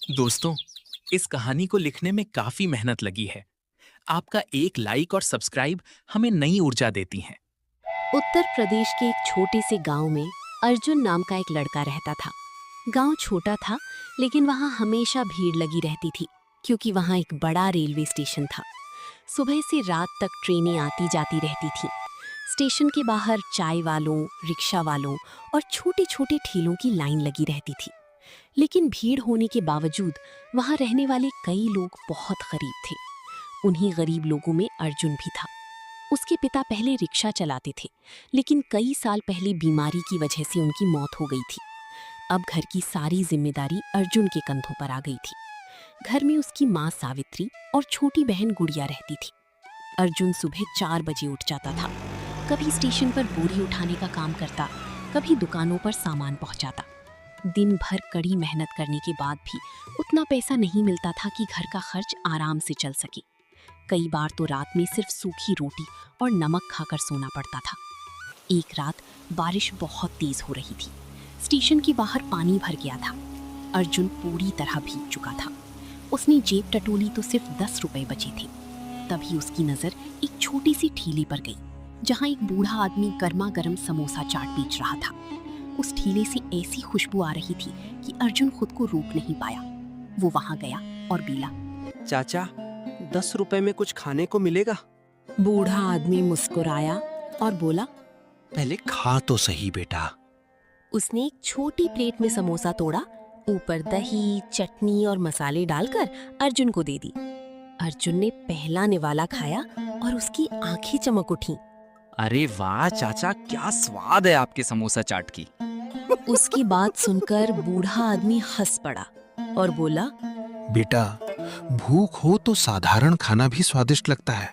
दोस्तों, इस कहानी को लिखने में काफी मेहनत लगी है। आपका एक लाइक और सब्सक्राइब हमें नई ऊर्जा देती हैं। उत्तर प्रदेश के एक छोटे से गांव में अर्जुन नाम का एक लड़का रहता था। गांव छोटा था, लेकिन वहां हमेशा भीड़ लगी रहती थी, क्योंकि वहां एक बड़ा रेलवे स्टेशन था। सुबह से रात तक ट्रेनें आती जाती रहती थीं। स्टेशन के बाहर चाय वालों, रिक्शा वालों और छोटे छोटे ठेलों की लाइन लगी रहती थी। लेकिन भीड़ होने के बावजूद वहां रहने वाले कई लोग बहुत गरीब थे। उन्हीं गरीब लोगों में अर्जुन भी था। उसके पिता पहले रिक्शा चलाते थे, लेकिन कई साल पहले बीमारी की वजह से उनकी मौत हो गई थी। अब घर की सारी जिम्मेदारी अर्जुन के कंधों पर आ गई थी। घर में उसकी माँ सावित्री और छोटी बहन गुड़िया रहती थी। अर्जुन सुबह 4 बजे उठ जाता था। कभी स्टेशन पर बोरी उठाने का काम करता, कभी दुकानों पर सामान पहुंचाता। दिन भर कड़ी मेहनत करने के बाद भी उतना पैसा नहीं मिलता था कि घर का खर्च आराम से चल सके। कई बार तो रात में सिर्फ सूखी रोटी और नमक खाकर सोना पड़ता था। एक रात बारिश बहुत तेज हो रही थी। स्टेशन के बाहर पानी भर गया था। अर्जुन पूरी तरह भीग चुका था। उसने जेब टटोली तो सिर्फ 10 रुपए बचे थे। तभी उसकी नजर एक छोटी सी ठेले पर गई, जहां एक बूढ़ा आदमी गर्मा गर्म समोसा चाट बेच रहा था। उस ठेले से ऐसी खुशबू आ रही थी कि अर्जुन खुद को रोक नहीं पाया। वो वहां गया और बोला, चाचा, 10 रुपए में कुछ खाने को मिलेगा? बूढ़ा आदमी मुस्कुराया और बोला, पहले खा तो सही बेटा। उसने एक छोटी प्लेट में समोसा तोड़ा, ऊपर दही, चटनी और मसाले डालकर अर्जुन को दे दी। अर्जुन ने पहला निवाला खाया और उसकी आंखें चमक उठी। अरे वाह चाचा, क्या स्वाद है आपके समोसा चाट की। उसकी बात सुनकर बूढ़ा आदमी हंस पड़ा और बोला, बेटा, भूख हो तो साधारण खाना भी स्वादिष्ट लगता है।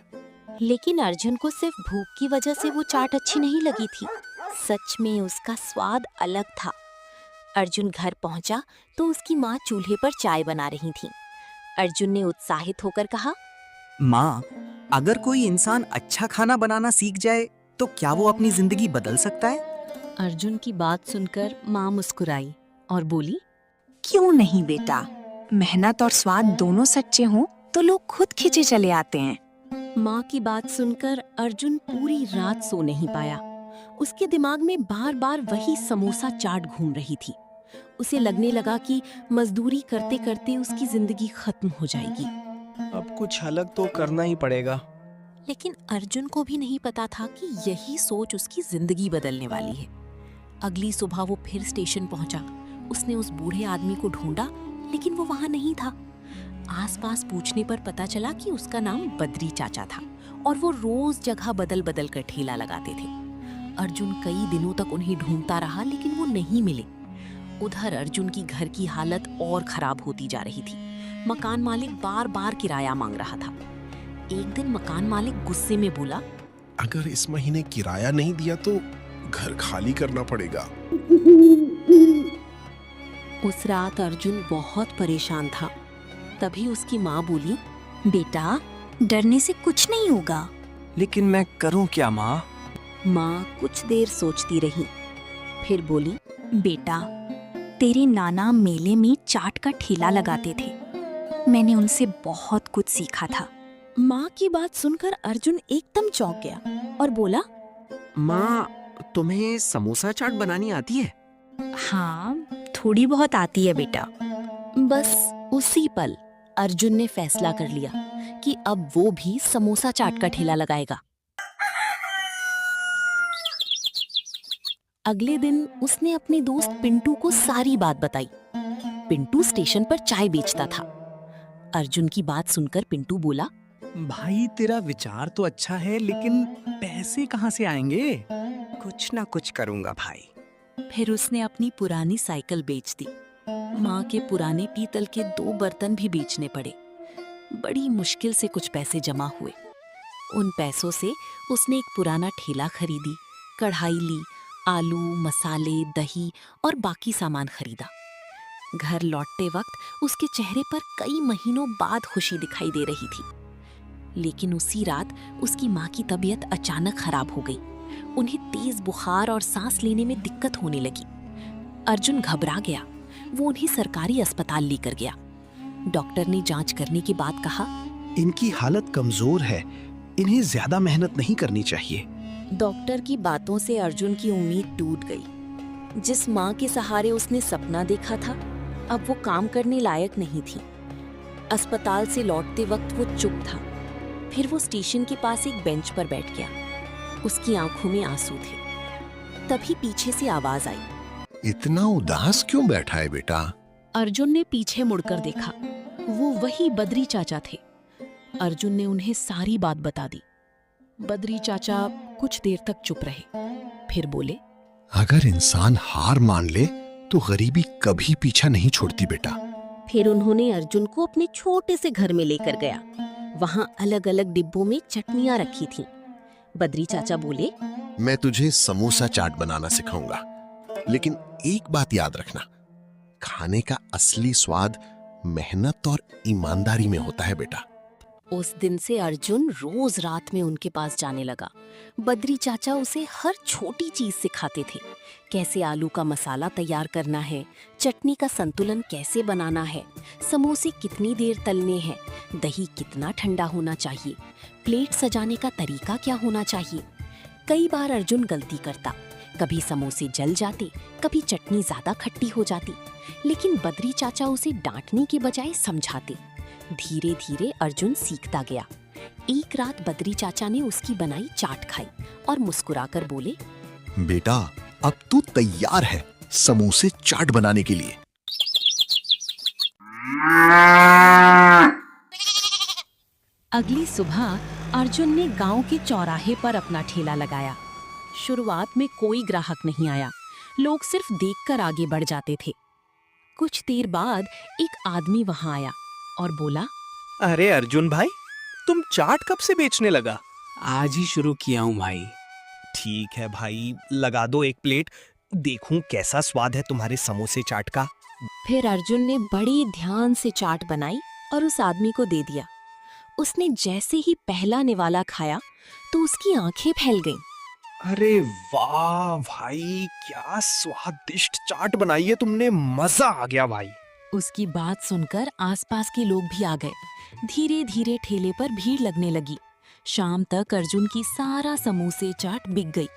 लेकिन अर्जुन को सिर्फ भूख की वजह से वो चाट अच्छी नहीं लगी थी। सच में उसका स्वाद अलग था। अर्जुन घर पहुंचा तो उसकी माँ चूल्हे पर चाय बना रही थी। अर्जुन ने उत्साहित होकर कहा, माँ, अगर कोई इंसान अच्छा खाना बनाना सीख जाए तो क्या वो अपनी जिंदगी बदल सकता है? अर्जुन की बात सुनकर माँ मुस्कुराई और बोली, क्यों नहीं बेटा, मेहनत और स्वाद दोनों सच्चे हों तो लोग खुद खींचे चले आते हैं। माँ की बात सुनकर अर्जुन पूरी रात सो नहीं पाया। उसके दिमाग में बार बार वही समोसा चाट घूम रही थी। उसे लगने लगा कि मजदूरी करते करते उसकी जिंदगी खत्म हो जाएगी। अब कुछ अलग तो करना ही पड़ेगा। लेकिन अर्जुन को भी नहीं पता था कि यही सोच उसकी जिंदगी बदलने वाली है। अगली सुबह वो फिर स्टेशन पहुंचा। उसने उस बूढ़े आदमी को ढूंढा, लेकिन वो वहां नहीं था। आसपास पूछने पर पता चला कि उसका नाम बद्री चाचा था और वो रोज जगह बदल बदल कर ठेला लगाते थे। अर्जुन कई दिनों तक उन्हें ढूंढता रहा, लेकिन वो नहीं मिले। उधर अर्जुन की घर की हालत और खराब होती जा रही थी। मकान मालिक बार बार किराया मांग रहा था। एक दिन मकान मालिक गुस्से में बोला, अगर इस महीने किराया नहीं दिया तो घर खाली करना पड़ेगा। उस रात अर्जुन बहुत परेशान था। तभी उसकी माँ बोली, बेटा, डरने से कुछ नहीं होगा। लेकिन मैं करूं क्या माँ? माँ कुछ देर सोचती रही, फिर बोली, बेटा, तेरे नाना मेले में चाट का ठेला लगाते थे। मैंने उनसे बहुत कुछ सीखा था। माँ की बात सुनकर अर्जुन एकदम चौंक गया और बोला, माँ, तुम्हें समोसा चाट बनानी आती है? हाँ, थोड़ी बहुत आती है बेटा। बस उसी पल अर्जुन ने फैसला कर लिया कि अब वो भी समोसा चाट का ठेला लगाएगा। अगले दिन उसने अपने दोस्त पिंटू को सारी बात बताई। पिंटू स्टेशन पर चाय बेचता था। अर्जुन की बात सुनकर पिंटू बोला, भाई, तेरा विचार तो अच्छा है, लेकिन पैसे कहाँ से आएंगे? कुछ ना कुछ करूंगा भाई। फिर उसने अपनी पुरानी साइकिल बेच दी। माँ के पुराने पीतल के 2 बर्तन भी बेचने पड़े। बड़ी मुश्किल से कुछ पैसे जमा हुए। उन पैसों से उसने एक पुराना ठेला खरीदी, कढ़ाई ली, आलू, मसाले, दही और बाकी सामान खरीदा। घर लौटते वक्त उसके चेहरे पर कई महीनों बाद खुशी दिखाई दे रही थी। लेकिन उसी रात उसकी माँ की तबीयत अचानक खराब हो गई। उन्हें तेज बुखार और सांस लेने में दिक्कत होने लगी। अर्जुन घबरा गया। वो उन्हें सरकारी अस्पताल लेकर गया। डॉक्टर ने जांच करने के बाद कहा, इनकी हालत कमजोर है, इन्हें ज्यादा मेहनत नहीं करनी चाहिए। डॉक्टर की बातों से अर्जुन की उम्मीद टूट गई। जिस माँ के सहारे उसने सपना देखा था, अब वो काम करने लायक नहीं थी। अस्पताल से लौटते वक्त वो चुप था। फिर वो स्टेशन के पास एक बेंच पर बैठ गया। उसकी आंखों में आंसू थे। तभी पीछे से आवाज आई। इतना उदास क्यों बैठा है बेटा? अर्जुन ने पीछे मुड़कर देखा। वो वही बद्री चाचा थे। अर्जुन ने उन्हें सारी बात बता दी। बद्री चाचा कुछ देर तक चुप रहे, फिर बोले, अगर इंसान हार मान ले तो गरीबी कभी पीछा नहीं छोड़ती बेटा। फिर उन्होंने अर्जुन को अपने छोटे से घर में लेकर गया। वहाँ अलग अलग डिब्बों में चटनियाँ रखी थीं। बद्री चाचा बोले, मैं तुझे समोसा चाट बनाना सिखाऊंगा, लेकिन एक बात याद रखना, खाने का असली स्वाद मेहनत और ईमानदारी में होता है बेटा। उस दिन से अर्जुन रोज रात में उनके पास जाने लगा। बद्री चाचा उसे हर छोटी चीज सिखाते थे। कैसे आलू का मसाला तैयार करना है, चटनी का संतुलन कैसे बनाना है, समोसे कितनी देर तलने हैं, दही कितना ठंडा होना चाहिए, प्लेट सजाने का तरीका क्या होना चाहिए। कई बार अर्जुन गलती करता, कभी समोसे जल जाते, कभी चटनी ज्यादा खट्टी हो जाती, लेकिन बद्री चाचा उसे डांटने के बजाय समझाते। धीरे धीरे अर्जुन सीखता गया। एक रात बद्री चाचा ने उसकी बनाई चाट खाई और मुस्कुराकर बोले, बेटा अब तू तैयार है समोसे चाट बनाने के लिए। अगली सुबह अर्जुन ने गांव के चौराहे पर अपना ठेला लगाया। शुरुआत में कोई ग्राहक नहीं आया, लोग सिर्फ देखकर आगे बढ़ जाते थे। कुछ देर बाद एक आदमी वहां आया और बोला, अरे अर्जुन भाई, तुम चाट कब से बेचने लगा? आज ही शुरू किया हूँ भाई। ठीक है भाई, लगा दो एक प्लेट, देखूं कैसा स्वाद है तुम्हारे समोसे चाट का। फिर अर्जुन ने बड़ी ध्यान से चाट बनाई और उस आदमी को दे दिया। उसने जैसे ही पहला निवाला खाया तो उसकी आंखें फैल गईं। अरे वाह भाई, क्या स्वादिष्ट चाट बनाई है तुमने, मजा आ गया भाई। उसकी बात सुनकर आसपास के लोग भी आ गए। धीरे धीरे ठेले पर भीड़ लगने लगी। शाम तक अर्जुन की सारा समोसे चाट बिक गई।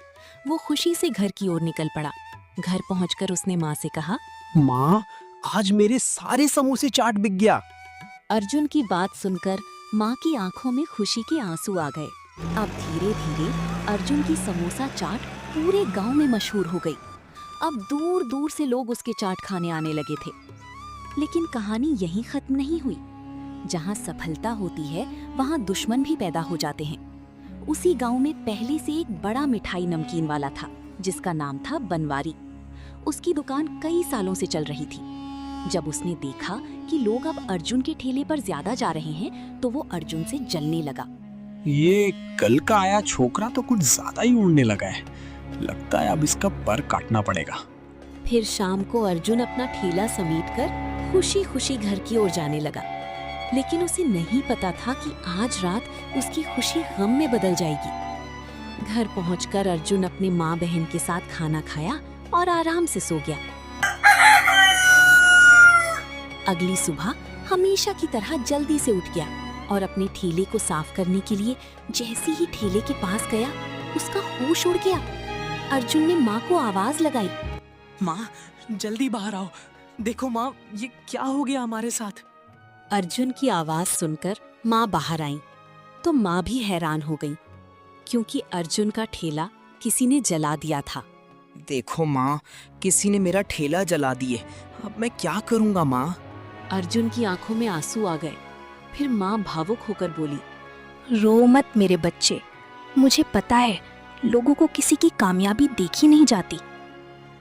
वो खुशी से घर की ओर निकल पड़ा। घर पहुंचकर उसने माँ से कहा, माँ, आज मेरे सारे समोसे चाट बिक गया। अर्जुन की बात सुनकर माँ की आंखों में खुशी के आंसू आ गए। अब धीरे धीरे अर्जुन की समोसा चाट पूरे गांव में मशहूर हो गई। अब दूर दूर से लोग उसके चाट खाने आने लगे थे। लेकिन कहानी यहीं खत्म नहीं हुई। जहां सफलता होती है वहां दुश्मन भी पैदा हो जाते हैं। उसी गांव में पहले से एक बड़ा मिठाई नमकीन वाला था, जिसका नाम था बनवारी। उसकी दुकान कई सालों से चल रही थी। जब उसने देखा कि लोग अब अर्जुन के ठेले पर ज्यादा जा रहे हैं, तो वो अर्जुन से जलने लगा। ये कल का आया छोकरा तो कुछ ज्यादा ही उड़ने लगा है, लगता है अब इसका पर काटना पड़ेगा। फिर शाम को अर्जुन अपना ठेला समेटकर खुशी खुशी घर की ओर जाने लगा। लेकिन उसे नहीं पता था कि आज रात उसकी खुशी गम में बदल जाएगी। घर पहुंचकर अर्जुन अपने माँ बहन के साथ खाना खाया और आराम से सो गया। अगली सुबह हमेशा की तरह जल्दी से उठ गया और अपने ठेले को साफ करने के लिए जैसे ही ठेले के पास गया, उसका होश उड़ गया। अर्जुन ने माँ को आवाज लगाई, माँ, जल्दी बाहर आओ। देखो माँ, ये क्या हो गया हमारे साथ। अर्जुन की आवाज सुनकर माँ बाहर आई तो माँ भी हैरान हो गई, क्योंकि अर्जुन का ठेला किसी ने जला दिया था। देखो माँ, किसी ने मेरा ठेला जला दिए, अब मैं क्या करूँगा माँ? अर्जुन की आंखों में आंसू आ गए। फिर माँ भावुक होकर बोली, रो मत मेरे बच्चे, मुझे पता है लोगों को किसी की कामयाबी देखी नहीं जाती।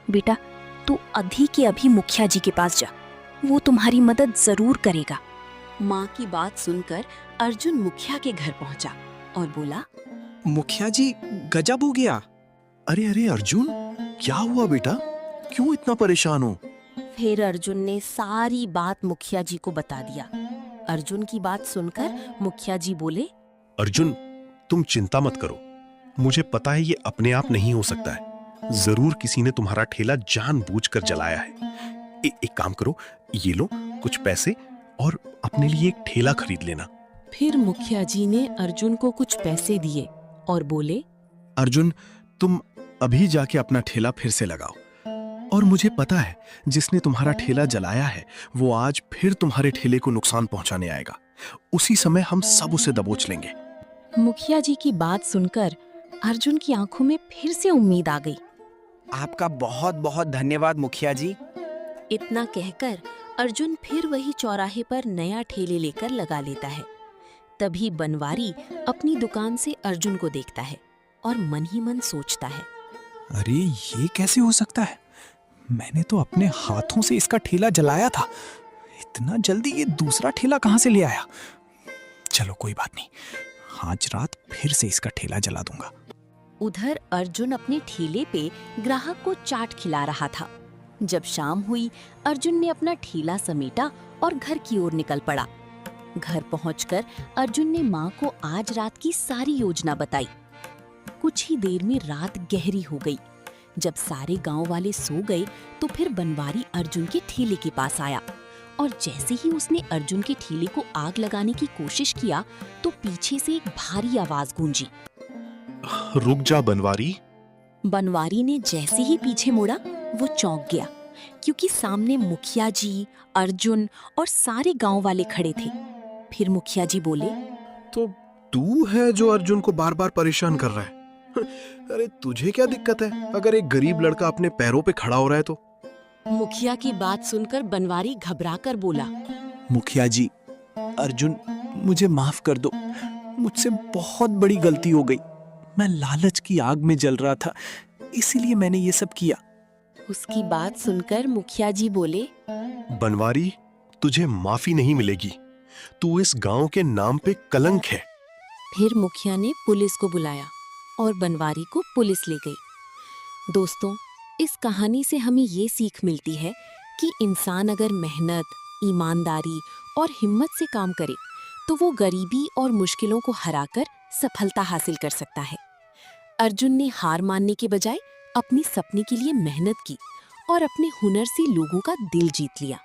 बेटा, तू अभी के अभी मुखिया जी के पास जा, वो तुम्हारी मदद जरूर करेगा। माँ की बात सुनकर अर्जुन मुखिया के घर पहुंचा और बोला, मुखिया जी, गजब हो गया। अरे अरे अर्जुन, क्या हुआ बेटा, क्यों इतना परेशान हो? फिर अर्जुन ने सारी बात मुखिया जी को बता दिया। अर्जुन की बात सुनकर मुखिया जी बोले, अर्जुन, तुम चिंता मत करो, मुझे पता है ये अपने आप नहीं हो सकता है। जरूर किसी ने तुम्हारा ठेला जानबूझकर जलाया है। एक काम करो, ये लो कुछ पैसे और अपने लिए एक ठेला खरीद लेना। फिर मुखिया जी ने अर्जुन को कुछ पैसे दिए और बोले, अर्जुन, तुम अभी जाके अपना ठेला फिर से लगाओ, और मुझे पता है जिसने तुम्हारा ठेला जलाया है वो आज फिर तुम्हारे ठेले को नुकसान पहुंचाने आएगा। उसी समय हम सब उसे दबोच लेंगे। मुखिया जी की बात सुनकर अर्जुन की आंखों में फिर से उम्मीद आ गई। आपका बहुत बहुत धन्यवाद मुखिया जी। इतना कहकर अर्जुन फिर वही चौराहे पर नया ठेले लेकर लगा लेता है। तभी बनवारी अपनी दुकान से अर्जुन को देखता है और मन ही मन सोचता है, अरे ये कैसे हो सकता है? मैंने तो अपने हाथों से इसका ठेला जलाया था। इतना जल्दी ये दूसरा ठेला कहां से ले आया? चलो कोई बात नहीं, आज रात फिर से इसका ठेला जला दूंगा। उधर अर्जुन अपने ठेले पे ग्राहक को चाट खिला रहा था। जब शाम हुई, अर्जुन ने अपना ठेला समेटा और घर की ओर निकल पड़ा। घर पहुंचकर अर्जुन ने माँ को आज रात की सारी योजना बताई। कुछ ही देर में रात गहरी हो गई। जब सारे गांव वाले सो गए तो फिर बनवारी अर्जुन के ठेले के पास आया और जैसे ही उसने अर्जुन के ठेले को आग लगाने की कोशिश किया तो पीछे से एक भारी आवाज गूंजी। रुक जा बनवारी। बनवारी ने जैसे ही पीछे मुड़ा वो चौंक गया, क्योंकि सामने मुखिया जी, अर्जुन और सारे गांव वाले खड़े थे। फिर मुखिया जी बोले, तो तू है जो अर्जुन को बार बार परेशान कर रहा है? अरे तुझे क्या दिक्कत है अगर एक गरीब लड़का अपने पैरों पे खड़ा हो रहा है तो? मुखिया की बात सुनकर बनवारी घबराकर बोला, मुखिया जी, अर्जुन मुझे माफ कर दो। मुझसे बहुत बड़ी गलती हो गई। मैं लालच की आग में जल रहा था, इसीलिए मैंने ये सब किया। उसकी बात सुनकर मुखिया जी बोले, बनवारी, तुझे माफी नहीं मिलेगी। तू इस गांव के नाम पे कलंक है। फिर मुखिया ने पुलिस को बुलाया और बनवारी को पुलिस ले गई। दोस्तों, इस कहानी से हमें ये सीख मिलती है कि इंसान अगर मेहनत, ईमानदारी और हिम्मत से काम करे तो वो गरीबी और मुश्किलों को हराकर सफलता हासिल कर सकता है। अर्जुन ने हार मानने के बजाय अपने सपने के लिए मेहनत की और अपने हुनर से लोगों का दिल जीत लिया।